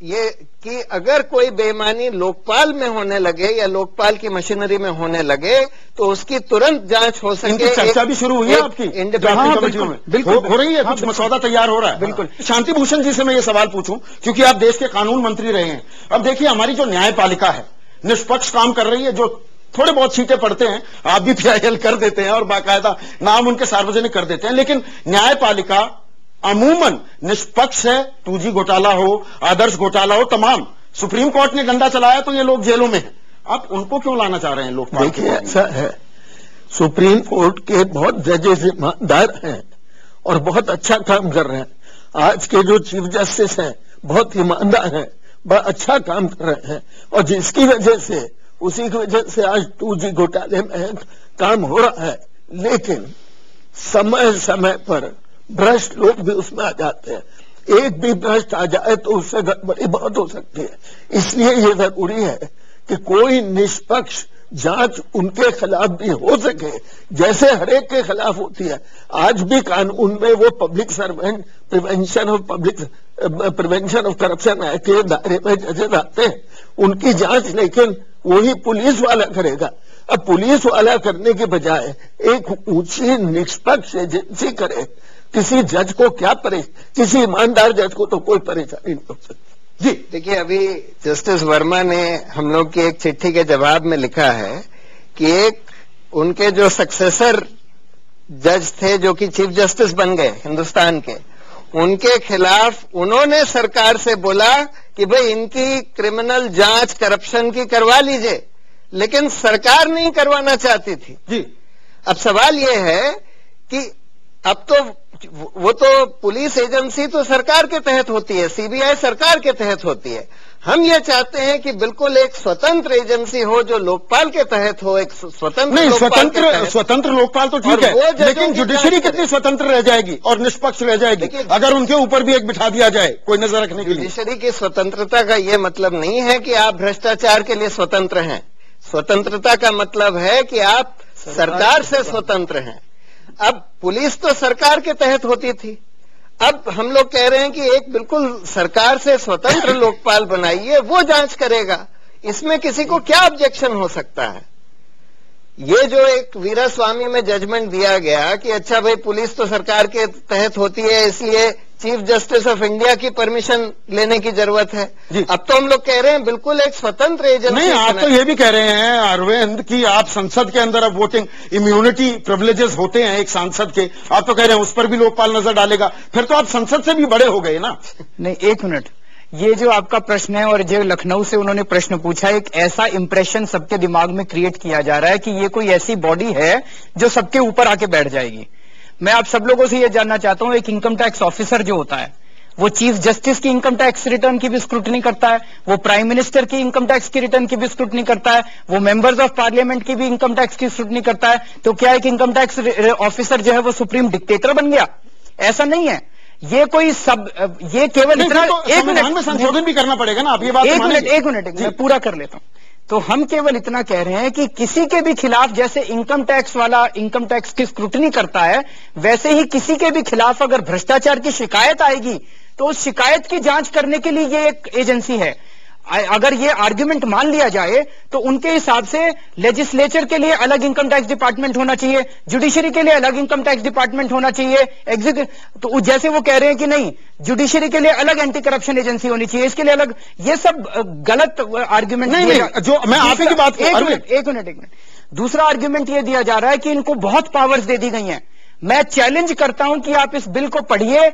ये कि अगर कोई बेईमानी लोकपाल में होने लगे या लोकपाल की मशीनरी में होने लगे तो उसकी तुरंत जांच हो सके। चर्चा भी शुरू हुई है आपकी इंडिपेंडेंट कमेटियों में? बिल्कुल हो रही है, कुछ मसौदा तैयार हो रहा है। बिल्कुल। शांति भूषण जी से मैं ये सवाल पूछूं, क्योंकि आप देश के कानून मंत्री रहे हैं। अब देखिए, हमारी जो न्यायपालिका है निष्पक्ष काम कर रही है। जो थोड़े बहुत छींटे पड़ते हैं, आप भी PIL कर देते हैं और बाकायदा नाम उनके सार्वजनिक कर देते हैं, लेकिन न्यायपालिका अमूमन निष्पक्ष है। 2G घोटाला हो, आदर्श घोटाला हो, तमाम सुप्रीम कोर्ट ने डंडा चलाया तो ये लोग जेलों में हैं। आप उनको क्यों लाना चाह रहे हैं लोकपाल? देखिए, ऐसा है, सुप्रीम कोर्ट के बहुत जजेस ईमानदार हैं और बहुत अच्छा काम कर रहे हैं। आज के जो चीफ जस्टिस हैं बहुत ईमानदार हैं, बहुत अच्छा काम कर रहे हैं, और जिसकी वजह से, उसी की वजह से आज 2G घोटाले में काम हो रहा है। लेकिन समय समय पर भ्रष्ट लोग भी उसमें आ जाते हैं। एक भी भ्रष्ट आ जाए तो उससे गड़बड़ी बहुत हो सकती है। इसलिए ये जरूरी है कि कोई निष्पक्ष जांच उनके खिलाफ भी हो सके, जैसे हरेक के खिलाफ होती है। आज भी कानून में वो public servant prevention of corruption act के दायरे में जजेस आते हैं, उनकी जांच लेकिन वही पुलिस वाला करेगा। अब पुलिस वाला करने के बजाय एक ऊंची निष्पक्ष एजेंसी करे, किसी जज को क्या किसी ईमानदार जज को तो कोई परेशानी नहीं हो सकती। जी देखिए, अभी जस्टिस वर्मा ने हम लोग की एक चिट्ठी के जवाब में लिखा है कि एक उनके जो सक्सेसर जज थे जो कि चीफ जस्टिस बन गए हिंदुस्तान के, उनके खिलाफ उन्होंने सरकार से बोला कि भाई इनकी क्रिमिनल जांच करप्शन की करवा लीजिए, लेकिन सरकार नहीं करवाना चाहती थी। जी अब सवाल यह है कि अब तो वो तो पुलिस एजेंसी तो सरकार के तहत होती है, सीबीआई सरकार के तहत होती है। हम ये चाहते हैं कि बिल्कुल एक स्वतंत्र एजेंसी हो जो लोकपाल के तहत हो, एक स्वतंत्र नहीं, लोकपाल स्वतंत्र लोकपाल तो ठीक है, लेकिन जुडिशरी कितनी स्वतंत्र रह जाएगी और निष्पक्ष रह जाएगी अगर उनके ऊपर भी एक बिठा दिया जाए कोई नजर रखने के लिए? जुडिशरी की स्वतंत्रता का ये मतलब नहीं है कि आप भ्रष्टाचार के लिए स्वतंत्र हैं। स्वतंत्रता का मतलब है कि आप सरकार से स्वतंत्र हैं। अब पुलिस तो सरकार के तहत होती थी, अब हम लोग कह रहे हैं कि एक बिल्कुल सरकार से स्वतंत्र लोकपाल बनाइए, वो जांच करेगा। इसमें किसी को क्या ऑब्जेक्शन हो सकता है? ये जो एक वीरास्वामी में जजमेंट दिया गया कि अच्छा भाई पुलिस तो सरकार के तहत होती है, इसलिए चीफ जस्टिस ऑफ इंडिया की परमिशन लेने की जरूरत है। अब तो हम लोग कह रहे हैं बिल्कुल एक स्वतंत्र एजेंसी। नहीं, आप तो ये भी कह रहे हैं अरविंद कि आप संसद के अंदर अब वोटिंग इम्यूनिटी प्रिविलेजेस होते हैं एक सांसद के, आप तो कह रहे हैं उस पर भी लोकपाल नजर डालेगा, फिर तो आप संसद से भी बड़े हो गए ना। नहीं, एक मिनट, ये जो आपका प्रश्न है और जो लखनऊ से उन्होंने प्रश्न पूछा, एक ऐसा इंप्रेशन सबके दिमाग में क्रिएट किया जा रहा है कि ये कोई ऐसी बॉडी है जो सबके ऊपर आके बैठ जाएगी। मैं आप सब लोगों से ये जानना चाहता हूं, एक इनकम टैक्स ऑफिसर जो होता है वो चीफ जस्टिस की इनकम टैक्स रिटर्न की भी स्क्रूटनी करता है, वो प्राइम मिनिस्टर की इनकम टैक्स की रिटर्न की भी स्क्रूटनी करता है, वो मेंबर्स ऑफ पार्लियामेंट की भी इनकम टैक्स की स्क्रूटनी करता है। तो क्या एक इनकम टैक्स ऑफिसर जो है वो सुप्रीम डिक्टेटर बन गया? ऐसा नहीं है। ये कोई सब, ये केवल इतना, एक मिनट में संशोधन भी करना पड़ेगा ना, आप ये बात एक मिनट मैं पूरा कर लेता हूं। तो हम केवल इतना कह रहे हैं कि किसी के भी खिलाफ जैसे इनकम टैक्स वाला इनकम टैक्स की स्क्रूटनी करता है, वैसे ही किसी के भी खिलाफ अगर भ्रष्टाचार की शिकायत आएगी तो उस शिकायत की जांच करने के लिए ये एक एजेंसी है। अगर ये आर्ग्यूमेंट मान लिया जाए तो उनके हिसाब से लेजिस्लेचर के लिए अलग इनकम टैक्स डिपार्टमेंट होना चाहिए, जुडिशरी के लिए अलग इनकम टैक्स डिपार्टमेंट होना चाहिए, तो जैसे वो कह रहे हैं कि नहीं जुडिशरी के लिए अलग एंटी करप्शन एजेंसी होनी चाहिए, इसके लिए अलग, ये सब गलत आर्ग्यूमेंट नहीं, जो मैं आप ही की बात एक मिनट दूसरा आर्ग्यूमेंट ये दिया जा रहा है कि इनको बहुत पावर्स दे दी गई हैं। मैं चैलेंज करता हूं कि आप इस बिल को पढ़िए,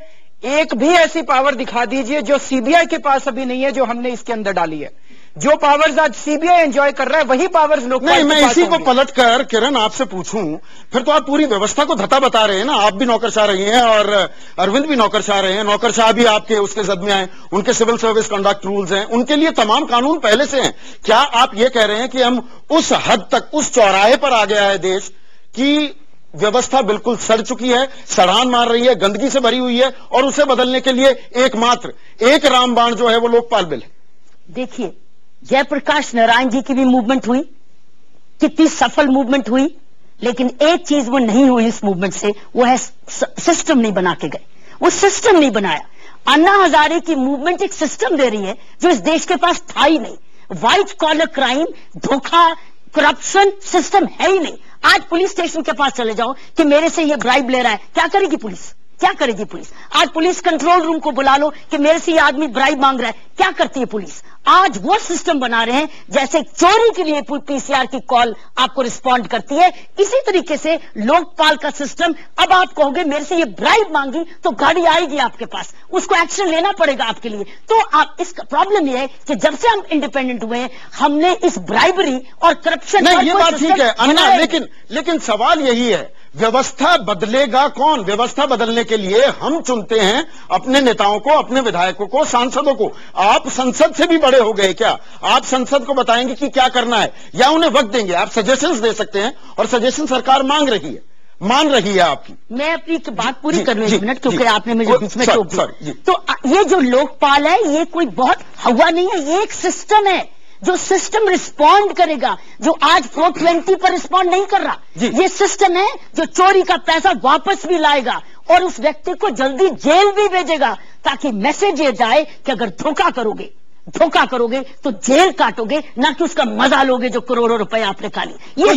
एक भी ऐसी पावर दिखा दीजिए जो सीबीआई के पास अभी नहीं है, जो हमने इसके अंदर डाली है। जो पावर्स आज सीबीआई एंजॉय कर रहा है वही पावर्स लोकपाल नहीं, मैं इसी को पलट कर किरण आपसे पूछूं, फिर तो आप पूरी व्यवस्था को धत्ता बता रहे हैं ना। आप भी नौकरशाह रही हैं और अरविंद भी नौकरशाह रहे हैं, नौकरशाह भी आपके उसके जद में आए, उनके सिविल सर्विस कंडक्ट रूल्स हैं, उनके लिए तमाम कानून पहले से हैं। क्या आप ये कह रहे हैं कि हम उस हद तक, उस चौराहे पर आ गया है देश की व्यवस्था बिल्कुल सड़ चुकी है, सड़ान मार रही है, गंदगी से भरी हुई है, और उसे बदलने के लिए एकमात्र एक रामबाण जो है वो लोकपाल बिल है? देखिए, जयप्रकाश नारायण जी की भी मूवमेंट हुई, कितनी सफल मूवमेंट हुई, लेकिन एक चीज वो नहीं हुई इस मूवमेंट से, वो है सिस्टम नहीं बना के गए, वो सिस्टम नहीं बनाया। अन्ना हजारे की मूवमेंट एक सिस्टम दे रही है जो इस देश के पास था ही नहीं। व्हाइट कॉलर क्राइम, धोखा, करप्शन सिस्टम है ही नहीं। आज पुलिस स्टेशन के पास चले जाओ कि मेरे से ये ब्राइब ले रहा है, क्या करेगी पुलिस? क्या करेगी पुलिस? आज पुलिस कंट्रोल रूम को बुला लो कि मेरे से ये आदमी ब्राइब मांग रहा है, क्या करती है पुलिस? आज वो सिस्टम बना रहे हैं जैसे चोरी के लिए पीसीआर की कॉल आपको रिस्पॉन्ड करती है, इसी तरीके से लोकपाल का सिस्टम। अब आप कहोगे मेरे से ये ब्राइब मांगी तो गाड़ी आएगी आपके पास, उसको एक्शन लेना पड़ेगा आपके लिए। तो आप इसका प्रॉब्लम यह है कि जब से हम इंडिपेंडेंट हुए हैं हमने इस ब्राइबरी और करप्शन नहीं, ये बात ठीक है अन्ना, लेकिन सवाल यही है व्यवस्था बदलेगा कौन? व्यवस्था बदलने के लिए हम चुनते हैं अपने नेताओं को, अपने विधायकों को, सांसदों को। आप संसद से भी बड़े हो गए क्या? आप संसद को बताएंगे कि क्या करना है या उन्हें वक्त देंगे? आप सजेशंस दे सकते हैं और सजेशन सरकार मान रही है आपकी। मैं अपनी बात पूरी कर लूं एक मिनट, क्योंकि आपने मुझे बीच में टोक दिया। तो ये जो लोकपाल है ये कोई बहुत हवा नहीं है, ये एक सिस्टम है जो सिस्टम रिस्पॉन्ड करेगा, जो आज 420 पर रिस्पॉन्ड नहीं कर रहा। ये सिस्टम है जो चोरी का पैसा वापस भी लाएगा और उस व्यक्ति को जल्दी जेल भी भेजेगा, ताकि मैसेज ये जाए कि अगर धोखा करोगे तो जेल काटोगे, ना कि उसका मजा लोगे जो करोड़ों रुपए आपने खा लिए।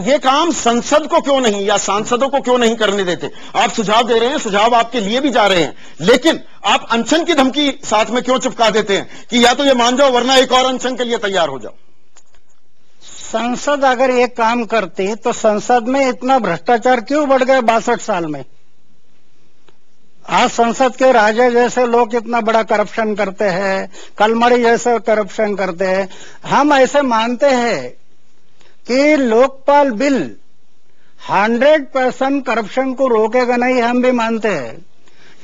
ये काम संसद को क्यों नहीं या सांसदों को क्यों नहीं करने देते? आप सुझाव दे रहे हैं, सुझाव आपके लिए भी जा रहे हैं, लेकिन आप अनशन की धमकी साथ में क्यों चिपका देते हैं कि या तो ये मान जाओ वरना एक और अनशन के लिए तैयार हो जाओ? संसद अगर ये काम करती तो संसद में इतना भ्रष्टाचार क्यों बढ़ गया 62 साल में? आज संसद के राजा जैसे लोग इतना बड़ा करप्शन करते हैं, कलमड़ी जैसे करप्शन करते हैं। हम ऐसे मानते हैं कि लोकपाल बिल 100% करप्शन को रोकेगा नहीं, हम भी मानते हैं,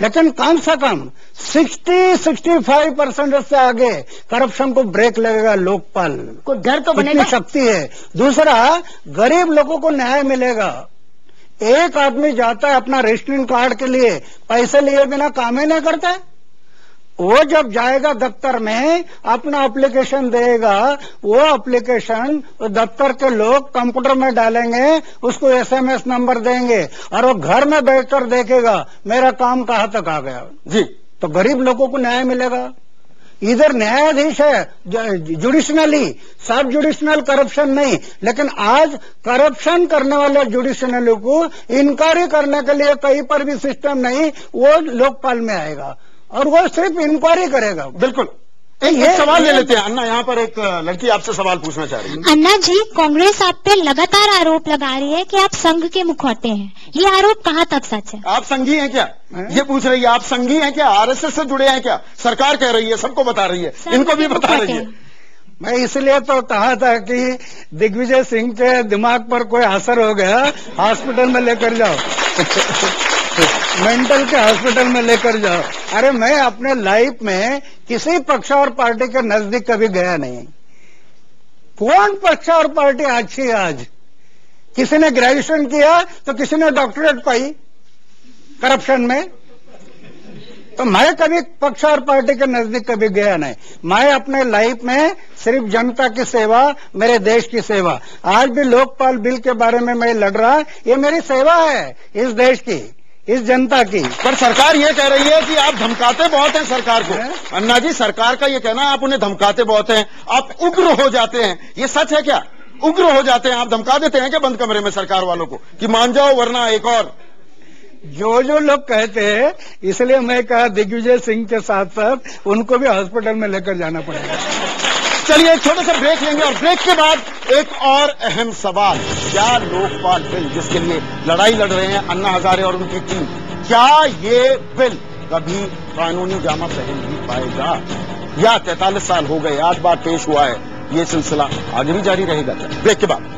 लेकिन कम से कम 60-65% से आगे करप्शन को ब्रेक लगेगा। लोकपाल को डर तो बनेगा, शक्ति है। दूसरा, गरीब लोगों को न्याय मिलेगा। एक आदमी जाता है अपना रेशनिंग कार्ड के लिए, पैसे लिए बिना काम ही नहीं करता है। वो जब जाएगा दफ्तर में अपना एप्लीकेशन देगा, वो एप्लीकेशन दफ्तर के लोग कंप्यूटर में डालेंगे, उसको एसएमएस नंबर देंगे और वो घर में बैठकर देखेगा मेरा काम कहां तक आ गया। जी, तो गरीब लोगों को न्याय मिलेगा। इधर न्यायाधीश है जुडिशनली, सब जुडिशनल करप्शन नहीं, लेकिन आज करप्शन करने वाले जुडिशनली को इंक्वायरी करने के लिए कहीं पर भी सिस्टम नहीं, वो लोकपाल में आएगा और वो सिर्फ इंक्वायरी करेगा। बिल्कुल। एक सवाल ले लेते हैं अन्ना, यहाँ पर एक लड़की आपसे सवाल पूछना चाह रही है। अन्ना जी, कांग्रेस आप पे लगातार आरोप लगा रही है कि आप संघ के मुखौटे हैं, ये आरोप कहाँ तक सच है? आप संघी हैं क्या? ये पूछ रही है, आप संघी हैं क्या? आरएसएस से जुड़े हैं क्या? सरकार कह रही है, सबको बता रही है, इनको भी बता रही है। मैं इसलिए तो कहा था कि दिग्विजय सिंह के दिमाग पर कोई असर हो गया, हॉस्पिटल में लेकर जाओ मेंटल के हॉस्पिटल में लेकर जाओ। अरे मैं अपने लाइफ में किसी पक्ष और पार्टी के नजदीक कभी गया नहीं। कौन पक्ष और पार्टी अच्छी है आज? किसी ने ग्रेजुएशन किया तो किसी ने डॉक्टरेट पाई करप्शन में। तो मैं कभी पक्ष और पार्टी के नजदीक कभी गया नहीं। मैं अपने लाइफ में सिर्फ जनता की सेवा, मेरे देश की सेवा। आज भी लोकपाल बिल के बारे में मैं लड़ रहा, ये मेरी सेवा है इस देश की, इस जनता की। पर सरकार ये कह रही है कि आप धमकाते बहुत हैं सरकार को। अन्ना जी, सरकार का ये कहना है आप उन्हें धमकाते बहुत हैं, आप उग्र हो जाते हैं, ये सच है क्या? उग्र हो जाते हैं, आप धमका देते हैं क्या बंद कमरे में सरकार वालों को कि मान जाओ वरना एक और? जो लोग कहते हैं, इसलिए मैं कहा दिग्विजय सिंह के साथ साथ उनको भी हॉस्पिटल में लेकर जाना पड़ेगा। चलिए एक छोटे से ब्रेक लेंगे और ब्रेक के बाद एक और अहम सवाल, क्या लोकपाल बिल जिसके लिए लड़ाई लड़ रहे हैं अन्ना हजारे और उनकी टीम, क्या ये बिल कभी कानूनी जामा पहन भी पाएगा? या 43 साल हो गए, 8 बार पेश हुआ है, ये सिलसिला आगे भी जारी रहेगा? ब्रेक के बाद।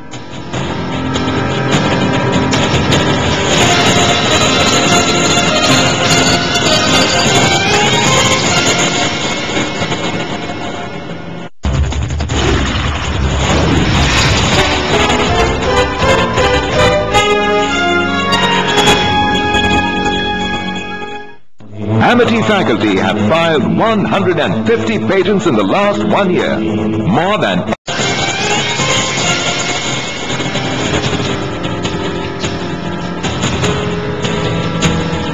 Amity faculty have filed 150 patents in the last 1 year. More than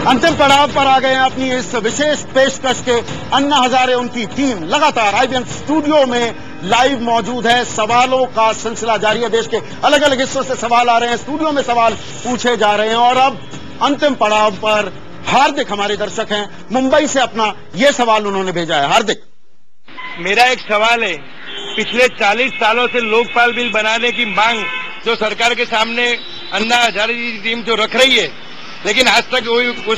अंतिम पड़ाव पर आ गए हैं अपनी इस विशेष पेशकश के। अन्ना हजारे उनकी टीम लगातार IBN स्टूडियो में लाइव मौजूद है। सवालों का सिलसिला जारी है, देश के अलग अलग हिस्सों से सवाल आ रहे हैं, स्टूडियो में सवाल पूछे जा रहे हैं और अब अंतिम पड़ाव पर हार्दिक हमारे दर्शक हैं, मुंबई से अपना ये सवाल उन्होंने भेजा है। हार्दिक। मेरा एक सवाल है, पिछले 40 सालों से लोकपाल बिल बनाने की मांग जो सरकार के सामने अन्ना हजारे जी की टीम जो रख रही है, लेकिन आज तक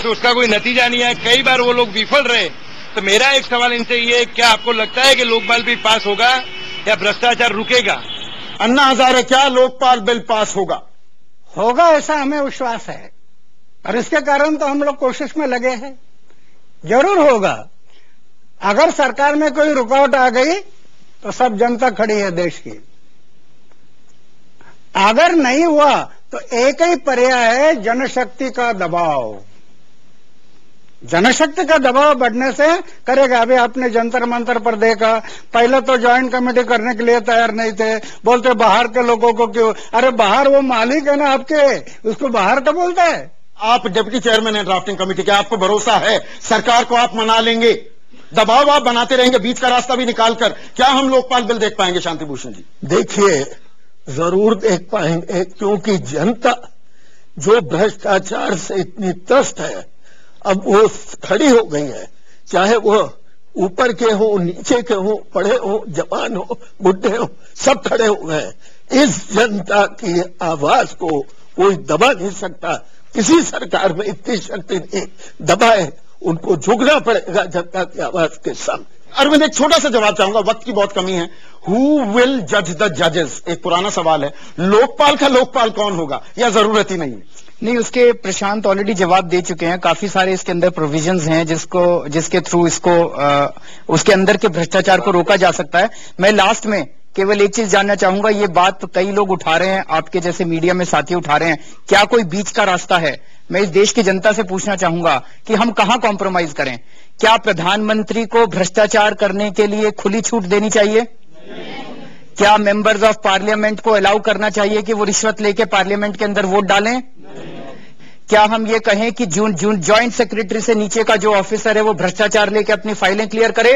उसका कोई नतीजा नहीं है, कई बार वो लोग विफल रहे। तो मेरा एक सवाल इनसे ये है, क्या आपको लगता है कि लोकपाल बिल पास होगा या भ्रष्टाचार रुकेगा? अन्ना हजारे, क्या लोकपाल बिल पास होगा? होगा, ऐसा हमें विश्वास है और इसके कारण तो हम लोग कोशिश में लगे हैं। जरूर होगा। अगर सरकार में कोई रुकावट आ गई तो सब जनता खड़ी है देश की। अगर नहीं हुआ तो एक ही पर्याय है, जनशक्ति का दबाव। जनशक्ति का दबाव बढ़ने से करेगा। अभी आपने जंतर मंतर पर देखा, पहले तो ज्वाइंट कमेटी करने के लिए तैयार नहीं थे, बोलते बाहर के लोगों को क्यों। अरे बाहर वो मालिक है ना आपके, उसको बाहर का बोलता है। आप डिप्टी चेयरमैन है ड्राफ्टिंग कमेटी के, आपको भरोसा है सरकार को आप मना लेंगे? दबाव आप बनाते रहेंगे, बीच का रास्ता भी निकालकर, क्या हम लोकपाल बिल देख पाएंगे? शांति भूषण जी, देखिए, जरूर देख पाएंगे, क्योंकि जनता जो भ्रष्टाचार से इतनी त्रस्त है, अब वो खड़ी हो गई है। चाहे वो ऊपर के हो, नीचे के हो, पढ़े हो, जवान हो, बुढ़े हो, सब खड़े हो गए। इस जनता की आवाज को कोई दबा नहीं सकता। किसी सरकार में इतनी शक्ति नहीं दबाए, उनको झुकना पड़ेगा जनता की आवाज के सामने। अरविंद, एक छोटा सा जवाब चाहूंगा, वक्त की बहुत कमी है। हु विल जज द जजेस, एक पुराना सवाल है। लोकपाल का लोकपाल कौन होगा या जरूरत ही नहीं है? नहीं, उसके प्रशांत ऑलरेडी जवाब दे चुके हैं। काफी सारे इसके अंदर प्रोविजंस हैं जिसके थ्रू इसको उसके अंदर के भ्रष्टाचार को रोका जा सकता है। मैं लास्ट में केवल एक चीज जानना चाहूंगा, ये बात कई लोग उठा रहे हैं, आपके जैसे मीडिया में साथी उठा रहे हैं, क्या कोई बीच का रास्ता है? मैं इस देश की जनता से पूछना चाहूंगा कि हम कहां कॉम्प्रोमाइज करें? क्या प्रधानमंत्री को भ्रष्टाचार करने के लिए खुली छूट देनी चाहिए? क्या मेंबर्स ऑफ पार्लियामेंट को अलाउ करना चाहिए कि वो रिश्वत लेके पार्लियामेंट के अंदर वोट डालें? क्या हम ये कहें कि ज्वाइंट सेक्रेटरी से नीचे का जो ऑफिसर है वो भ्रष्टाचार लेके अपनी फाइलें क्लियर करे?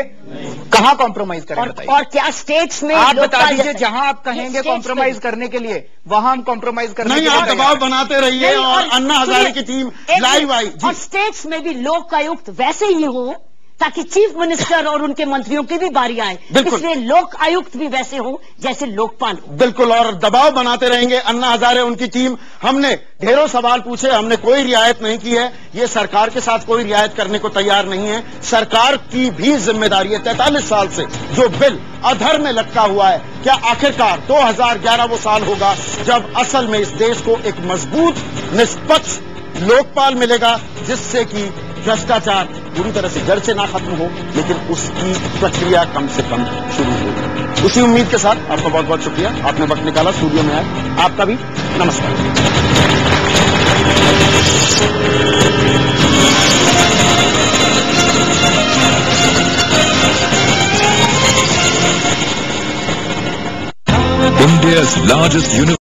कहां कॉम्प्रोमाइज करें बताइए? और क्या स्टेट्स में आप बता दीजिए, जहां आप कहेंगे कॉम्प्रोमाइज करने के लिए वहां हम कॉम्प्रोमाइज करने नहीं, आप दबाव बनाते रहिए और अन्ना हजारे की टीम लाइव आई। और स्टेट्स में भी लोकायुक्त वैसे ही हो ताकि चीफ मिनिस्टर और उनके मंत्रियों की भी बारी आए, इसलिए लोक आयुक्त भी वैसे हो जैसे लोकपाल हो। बिल्कुल, और दबाव बनाते रहेंगे अन्ना हजारे, उनकी टीम। हमने ढेरों सवाल पूछे, हमने कोई रियायत नहीं की है। ये सरकार के साथ कोई रियायत करने को तैयार नहीं है। सरकार की भी जिम्मेदारी है। 43 साल से जो बिल अधर में लटका हुआ है, क्या आखिरकार 2011 वो साल होगा जब असल में इस देश को एक मजबूत निष्पक्ष लोकपाल मिलेगा, जिससे कि भ्रष्टाचार पूरी तरह से जड़ से ना खत्म हो, लेकिन उसकी प्रक्रिया कम से कम शुरू हो। उसी उम्मीद के साथ आपका बहुत बहुत शुक्रिया, आपने वक्त निकाला, स्टूडियो में आए। आपका भी नमस्कार। India's largest university